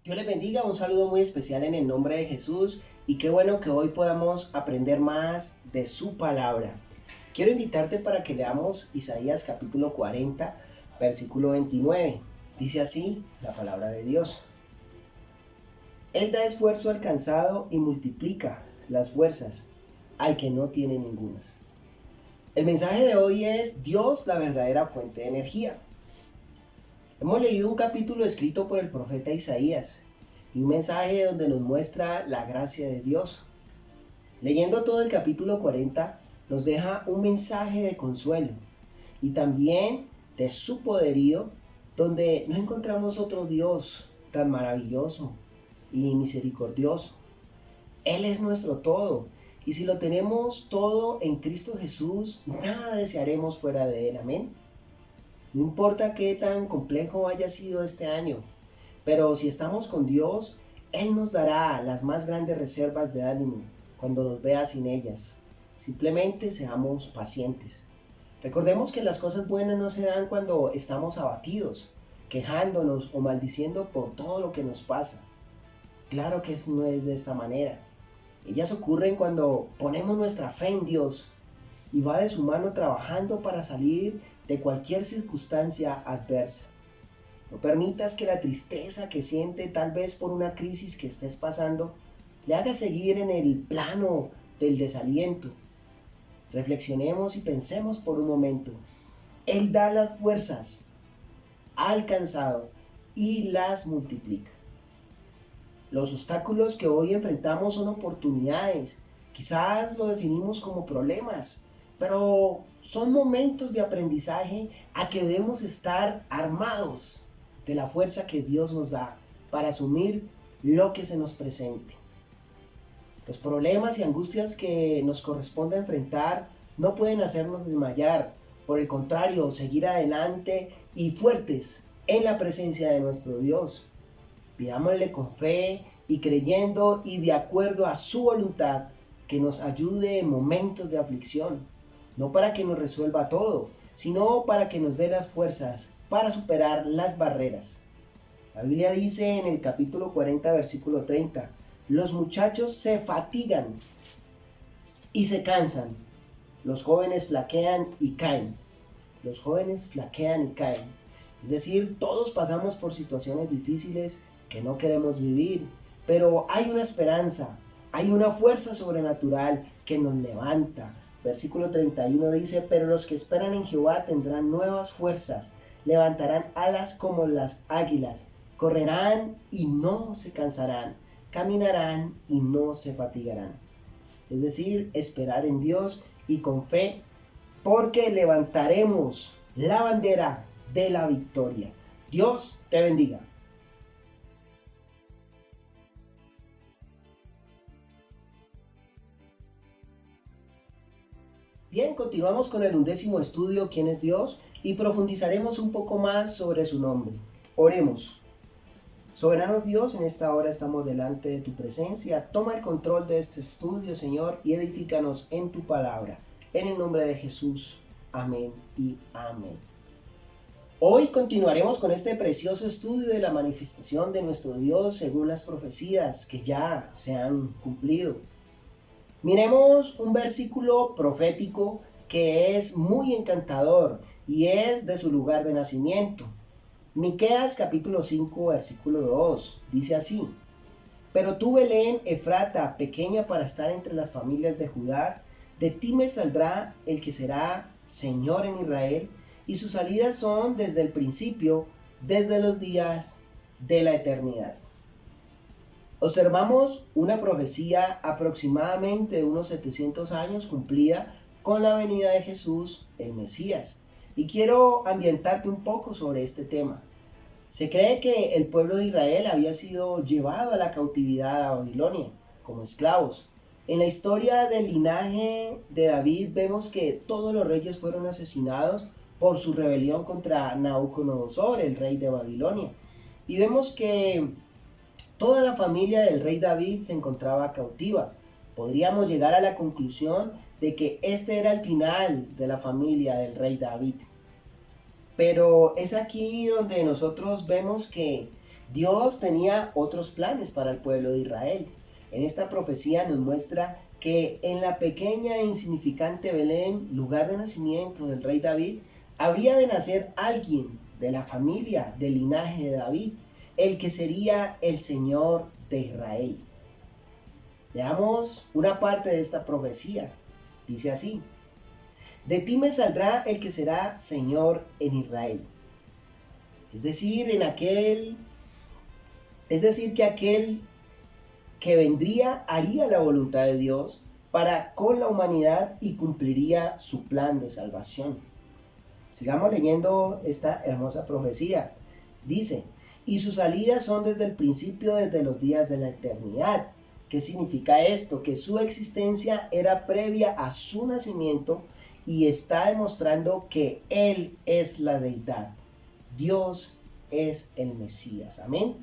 Dios les bendiga, un saludo muy especial en el nombre de Jesús y qué bueno que hoy podamos aprender más de su palabra. Quiero invitarte para que leamos Isaías capítulo 40, versículo 29. Dice así la palabra de Dios. Él da esfuerzo al cansado y multiplica las fuerzas al que no tiene ningunas. El mensaje de hoy es Dios, la verdadera fuente de energía. Hemos leído un capítulo escrito por el profeta Isaías y un mensaje donde nos muestra la gracia de Dios. Leyendo todo el capítulo 40 nos deja un mensaje de consuelo y también de su poderío, donde no encontramos otro Dios tan maravilloso y misericordioso. Él es nuestro todo y si lo tenemos todo en Cristo Jesús, nada desearemos fuera de Él. Amén. No importa qué tan complejo haya sido este año, pero si estamos con Dios, Él nos dará las más grandes reservas de ánimo cuando nos vea sin ellas. Simplemente seamos pacientes. Recordemos que las cosas buenas no se dan cuando estamos abatidos, quejándonos o maldiciendo por todo lo que nos pasa. Claro que no es de esta manera. Ellas ocurren cuando ponemos nuestra fe en Dios y va de su mano trabajando para salir de cualquier circunstancia adversa. No permitas que la tristeza que siente tal vez por una crisis que estés pasando le haga seguir en el plano del desaliento. Reflexionemos y pensemos por un momento. Él da las fuerzas al cansado y las multiplica. Los obstáculos que hoy enfrentamos son oportunidades. Quizás lo definimos como problemas, pero son momentos de aprendizaje a que debemos estar armados de la fuerza que Dios nos da para asumir lo que se nos presente. Los problemas y angustias que nos corresponde enfrentar no pueden hacernos desmayar, por el contrario, seguir adelante y fuertes en la presencia de nuestro Dios. Pidámosle con fe y creyendo y de acuerdo a su voluntad que nos ayude en momentos de aflicción. No para que nos resuelva todo, sino para que nos dé las fuerzas para superar las barreras. La Biblia dice en el capítulo 40, versículo 30, los muchachos se fatigan y se cansan, los jóvenes flaquean y caen. Los jóvenes flaquean y caen. Es decir, todos pasamos por situaciones difíciles que no queremos vivir, pero hay una esperanza, hay una fuerza sobrenatural que nos levanta. Versículo 31 dice, pero los que esperan en Jehová tendrán nuevas fuerzas, levantarán alas como las águilas, correrán y no se cansarán, caminarán y no se fatigarán. Es decir, esperar en Dios y con fe, porque levantaremos la bandera de la victoria. Dios te bendiga. Bien, continuamos con el 11º estudio, ¿quién es Dios? Y profundizaremos un poco más sobre su nombre. Oremos. Soberano Dios, en esta hora estamos delante de tu presencia. Toma el control de este estudio, Señor, y edifícanos en tu palabra. En el nombre de Jesús. Amén y amén. Hoy continuaremos con este precioso estudio de la manifestación de nuestro Dios según las profecías que ya se han cumplido. Miremos un versículo profético que es muy encantador y es de su lugar de nacimiento. Miqueas capítulo 5 versículo 2 dice así: pero tú, Belén Efrata, pequeña para estar entre las familias de Judá, de ti me saldrá el que será Señor en Israel, y sus salidas son desde el principio, desde los días de la eternidad. Observamos una profecía aproximadamente de unos 700 años cumplida con la venida de Jesús, el Mesías. Y quiero ambientarte un poco sobre este tema. Se cree que el pueblo de Israel había sido llevado a la cautividad a Babilonia como esclavos. En la historia del linaje de David vemos que todos los reyes fueron asesinados por su rebelión contra Nabucodonosor, el rey de Babilonia. Y vemos que toda la familia del rey David se encontraba cautiva. Podríamos llegar a la conclusión de que este era el final de la familia del rey David. Pero es aquí donde nosotros vemos que Dios tenía otros planes para el pueblo de Israel. En esta profecía nos muestra que en la pequeña e insignificante Belén, lugar de nacimiento del rey David, habría de nacer alguien de la familia, del linaje de David, el que sería el Señor de Israel. Veamos una parte de esta profecía. Dice así: de ti me saldrá el que será Señor en Israel. Es decir, que aquel que vendría haría la voluntad de Dios para con la humanidad y cumpliría su plan de salvación. Sigamos leyendo esta hermosa profecía. Dice: y sus salidas son desde el principio, desde los días de la eternidad. ¿Qué significa esto? Que su existencia era previa a su nacimiento y está demostrando que Él es la deidad. Dios es el Mesías. Amén.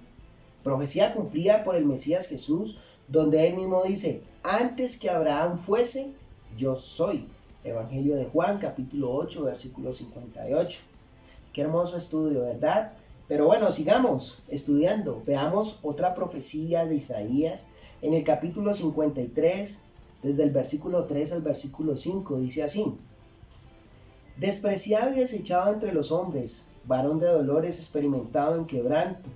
Profecía cumplida por el Mesías Jesús, donde Él mismo dice: antes que Abraham fuese, yo soy. Evangelio de Juan, capítulo 8, versículo 58. Qué hermoso estudio, ¿verdad? Pero bueno, sigamos estudiando. Veamos otra profecía de Isaías en el capítulo 53, desde el versículo 3 al versículo 5. Dice así: despreciado y desechado entre los hombres, varón de dolores, experimentado en quebranto,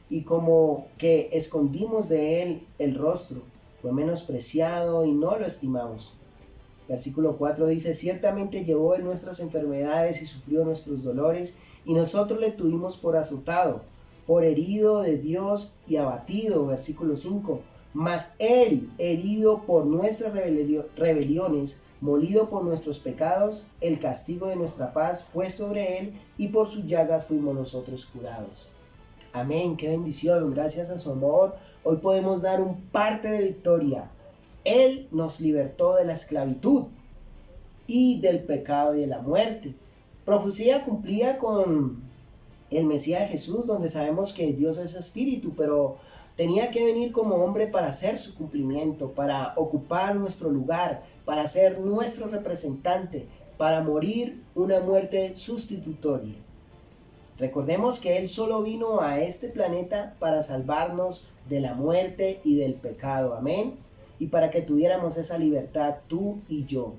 y como que escondimos de él el rostro, fue menospreciado y no lo estimamos. Versículo 4 dice: ciertamente llevó en nuestras enfermedades y sufrió nuestros dolores, y nosotros le tuvimos por azotado, por herido de Dios y abatido. Versículo 5: mas él, herido por nuestras rebeliones, molido por nuestros pecados, el castigo de nuestra paz fue sobre él, y por sus llagas fuimos nosotros curados. Amén, qué bendición. Gracias a su amor, hoy podemos dar un parte de victoria. Él nos libertó de la esclavitud y del pecado y de la muerte. Profecía cumplida con el Mesías Jesús, donde sabemos que Dios es espíritu, pero tenía que venir como hombre para hacer su cumplimiento, para ocupar nuestro lugar, para ser nuestro representante, para morir una muerte sustitutoria. Recordemos que Él solo vino a este planeta para salvarnos de la muerte y del pecado. Amén. Y para que tuviéramos esa libertad tú y yo.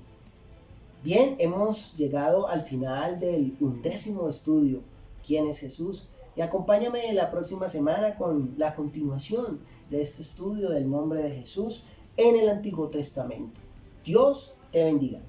Bien, hemos llegado al final del 11º estudio, ¿quién es Jesús? Y acompáñame la próxima semana con la continuación de este estudio del nombre de Jesús en el Antiguo Testamento. Dios te bendiga.